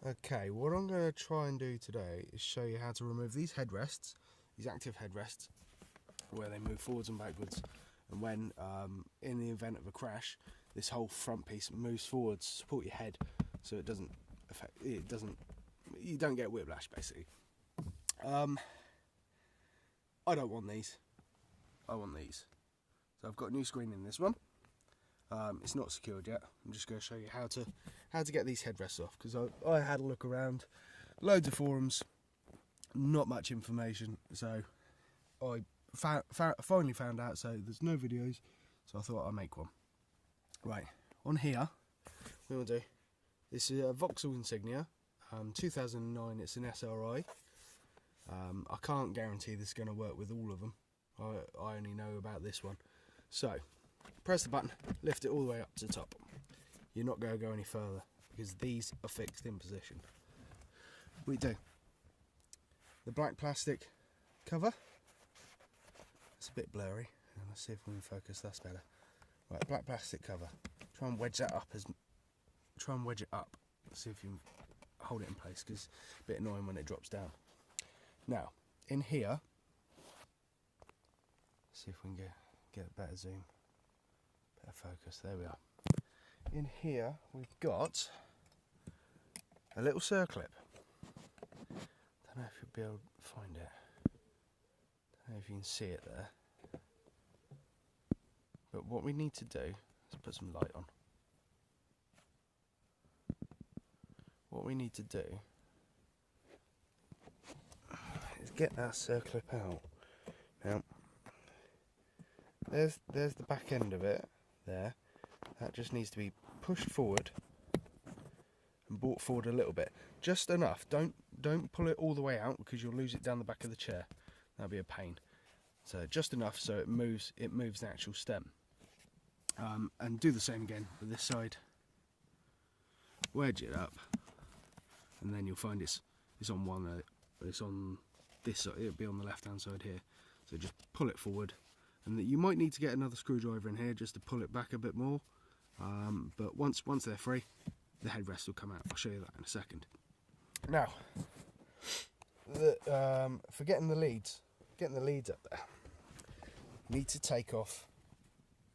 Okay, what I'm going to try and do today is show you how to remove these headrests, these active headrests, where they move forwards and backwards, and when, in the event of a crash, this whole front piece moves forwards to support your head, so it doesn't affect, you don't get whiplash basically. I don't want these. I want these. So I've got a new screen in this one. It's not secured yet. I'm just going to show you how to get these headrests off, because I had a look around, loads of forums, not much information, so I finally found out. So there's no videos, so I thought I'd make one. Right, on here we will do, this is a Vauxhall Insignia, 2009. It's an SRI. I can't guarantee this is going to work with all of them. I only know about this one. So press the button, lift it all the way up to the top. You're not going to go any further because these are fixed in position. We do the black plastic cover. It's a bit blurry. Let's see if we can focus. That's better. Right, black plastic cover. Try and wedge that up Try and wedge it up. See if you can hold it in place, because it's a bit annoying when it drops down. Now, in here, see if we can get a better zoom, better focus. There we are. In here, we've got a little circlip. Don't know if you'll be able to find it. Don't know if you can see it there. But what we need to do is put some light on. What we need to do is get that circlip out. Now, there's the back end of it there. That just needs to be pushed forward and brought forward a little bit, just enough. Don't pull it all the way out, because you'll lose it down the back of the chair. That'll be a pain. So just enough so it moves the actual stem. And do the same again with this side. Wedge it up, and then you'll find it's on one. It's on this side. It'll be on the left hand side here. So just pull it forward, and you might need to get another screwdriver in here just to pull it back a bit more. But once they're free, the headrest will come out. I'll show you that in a second. Now, for getting the leads up there, you need to take off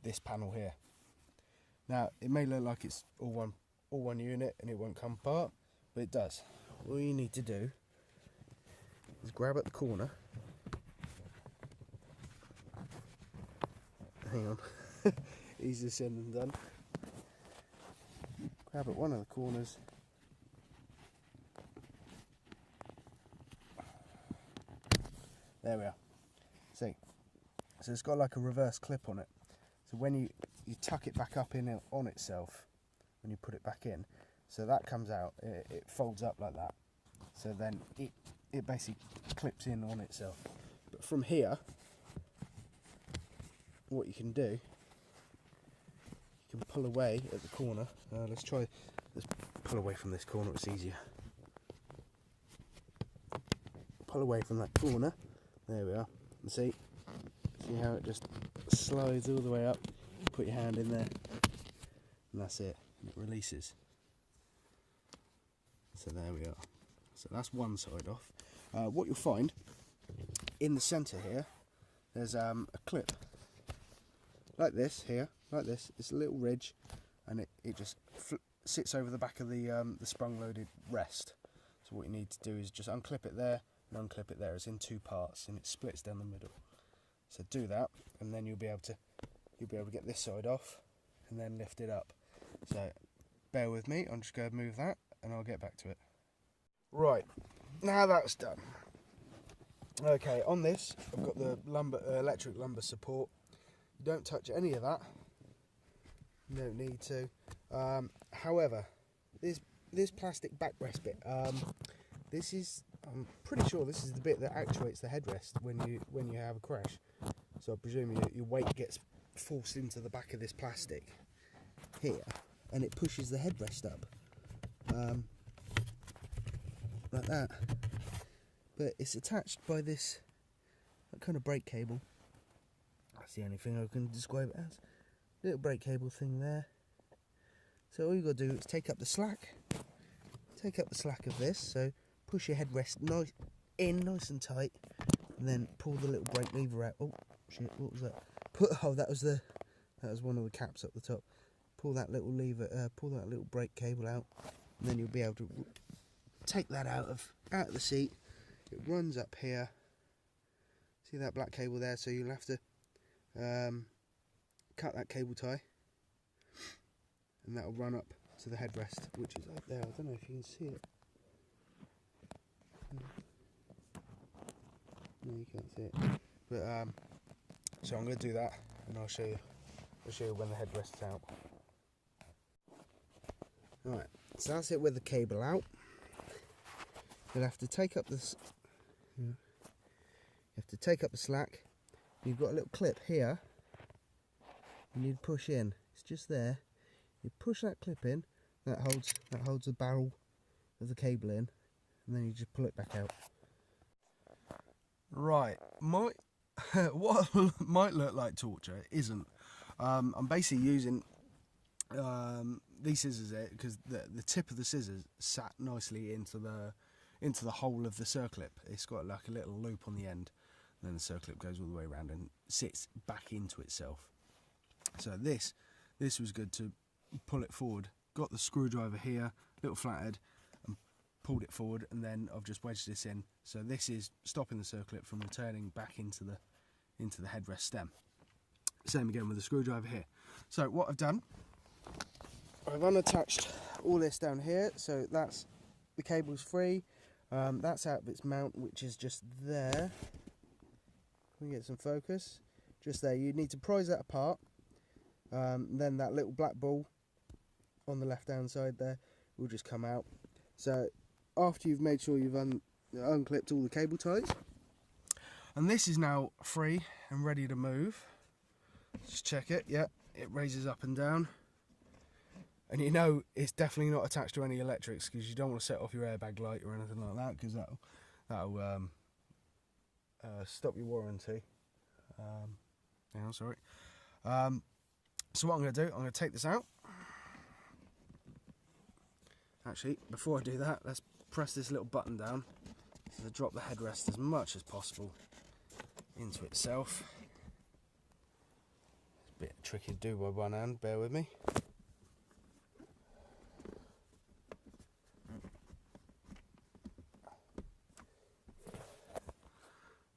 this panel here. Now, it may look like it's all one unit and it won't come apart, but it does. All you need to do is grab at the corner. Hang on. Easier said than done. Grab at one of the corners. There we are. See? So it's got like a reverse clip on it. So when you tuck it back up in on itself, when you put it back in, so that comes out, it folds up like that. So then it basically clips in on itself. But from here, what you can do, you can pull away at the corner. Let's pull away from this corner, it's easier. Pull away from that corner. There we are. And see how it just slides all the way up. Put your hand in there, and that's it. And it releases. So there we are. So that's one side off. What you'll find in the centre here, there's a clip like this here, like this. It's a little ridge, and it just sits over the back of the sprung-loaded rest. So what you need to do is just unclip it there and unclip it there. It's in two parts, and it splits down the middle. So do that, and then you'll be able to get this side off and then lift it up. So bear with me, I'm just going to move that and I'll get back to it. Right, now that's done. Okay, on this I've got the electric lumbar support. You don't touch any of that, you don't need to. However, this plastic backrest bit, I'm pretty sure this is the bit that actuates the headrest when you have a crash. So I presume your weight gets forced into the back of this plastic here, and it pushes the headrest up like that. But it's attached by this kind of brake cable. That's the only thing I can describe it as. Little brake cable thing there. So all you got to do is take up the slack, take up the slack of this, so push your headrest nice and tight, and then pull the little brake lever out. Oh shit, what was that? That was one of the caps up the top. Pull that little lever, pull that little brake cable out, and then you'll be able to take that out of the seat. It runs up here. See that black cable there? So you'll have to cut that cable tie, and that'll run up to the headrest, which is up there. I don't know if you can see it. No, you can't see it. But so I'm going to do that, and I'll show you when the headrest's out. Right, so that's it with the cable out. You'll have to take up this. You have to take up the slack. You've got a little clip here. You need to push in. It's just there. You push that clip in. That holds the barrel of the cable in, and then you just pull it back out. Right, what might look like torture isn't. I'm basically using these scissors here because the tip of the scissors sat nicely into the hole of the circlip. It's got like a little loop on the end, and then the circlip goes all the way around and sits back into itself. So this was good to pull it forward. Got the screwdriver here, little flathead, and pulled it forward, and then I've just wedged this in. So this is stopping the circlip from returning back into the headrest stem. Same again with the screwdriver here. So what I've done, I've unattached all this down here, so that's the cable's free. That's out of its mount, which is just there. Can we get some focus? Just there. You need to prise that apart. Then that little black ball on the left hand side there will just come out. So after you've made sure you've unclipped all the cable ties, and this is now free and ready to move. Just check it. Yeah, it raises up and down, and you know it's definitely not attached to any electrics, because you don't want to set off your airbag light or anything like that, because that'll stop your warranty. Yeah, sorry. So what I'm going to do, I'm going to take this out. Actually, before I do that, let's press this little button down to drop the headrest as much as possible into itself. It's a bit tricky to do by one hand, bear with me.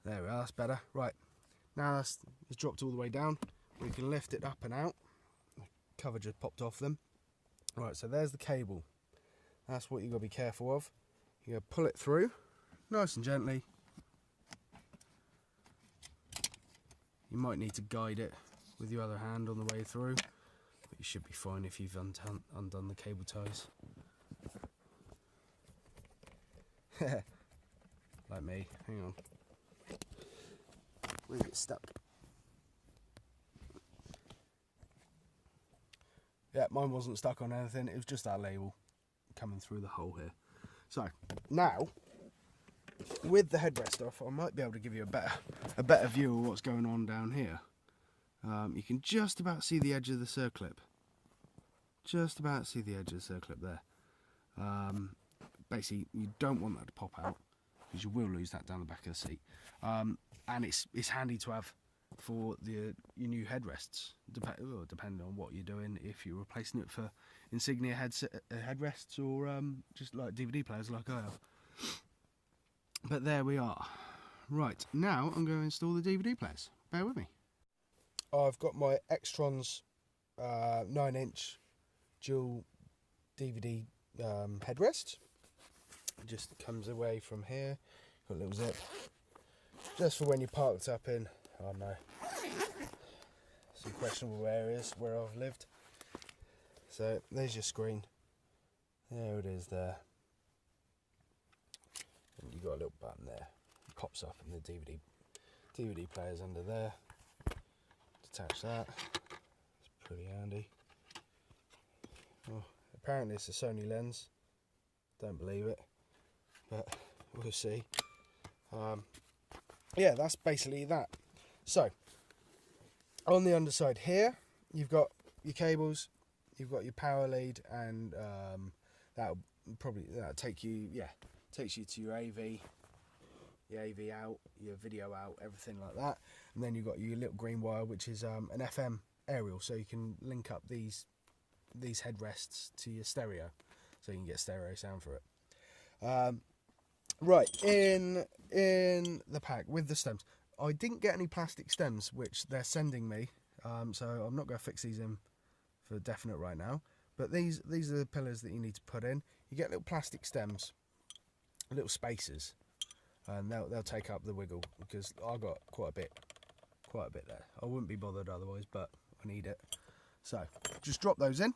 There we are, that's better. Right, now it's dropped all the way down. We can lift it up and out. The cover just popped off them. Right, so there's the cable. That's what you've got to be careful of. You're going to pull it through, nice and gently. You might need to guide it with your other hand on the way through, but you should be fine if you've undone the cable ties. Like me, hang on. We'll get stuck. Yeah, mine wasn't stuck on anything, it was just that label coming through the hole here. So, now, with the headrest off, I might be able to give you a better view of what's going on down here. You can just about see the edge of the circlip. Just about see the edge of the circlip there. Basically, you don't want that to pop out, because you will lose that down the back of the seat. And it's handy to have for your new headrests, depending on what you're doing, if you're replacing it for insignia headrests or just like DVD players like I have. But there we are. Right, now I'm going to install the DVD players. Bear with me. I've got my Extron's 9-inch dual DVD headrest. It just comes away from here. Got a little zip. Just for when you're parked up in, I don't know, some questionable areas where I've lived. So there's your screen. There it is there. And you've got a little button there. It pops up and the DVD player's under there. Detach that. It's pretty handy. Oh, apparently it's a Sony lens. Don't believe it, but we'll see. Yeah, that's basically that. So, on the underside here, you've got your cables, you've got your power lead, and probably takes you to your AV, out, your video out, everything like that. And then you've got your little green wire, which is an FM aerial, so you can link up these headrests to your stereo, so you can get stereo sound for it. Right, in the pack with the stems, I didn't get any plastic stems, which they're sending me, so I'm not going to fix these in for definite right now. But these are the pillars that you need to put in. You get little plastic stems, little spacers, and they'll take up the wiggle, because I got quite a bit there. I wouldn't be bothered otherwise, but I need it. So just drop those in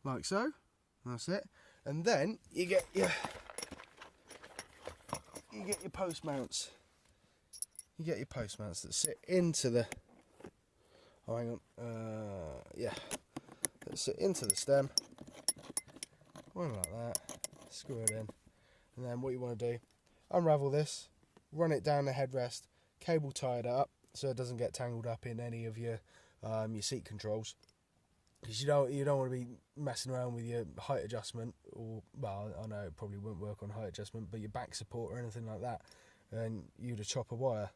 like so. That's it. And then you get your post mounts. You get your post mounts that sit into the that sit into the stem. One like that. Screw it in. And then what you want to do, unravel this, run it down the headrest, cable tie it up so it doesn't get tangled up in any of your seat controls. Because you don't want to be messing around with your height adjustment, or, well, I know it probably won't work on height adjustment, but your back support or anything like that, and you'd chop a wire.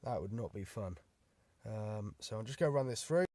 That would not be fun. So I'm just going to run this through.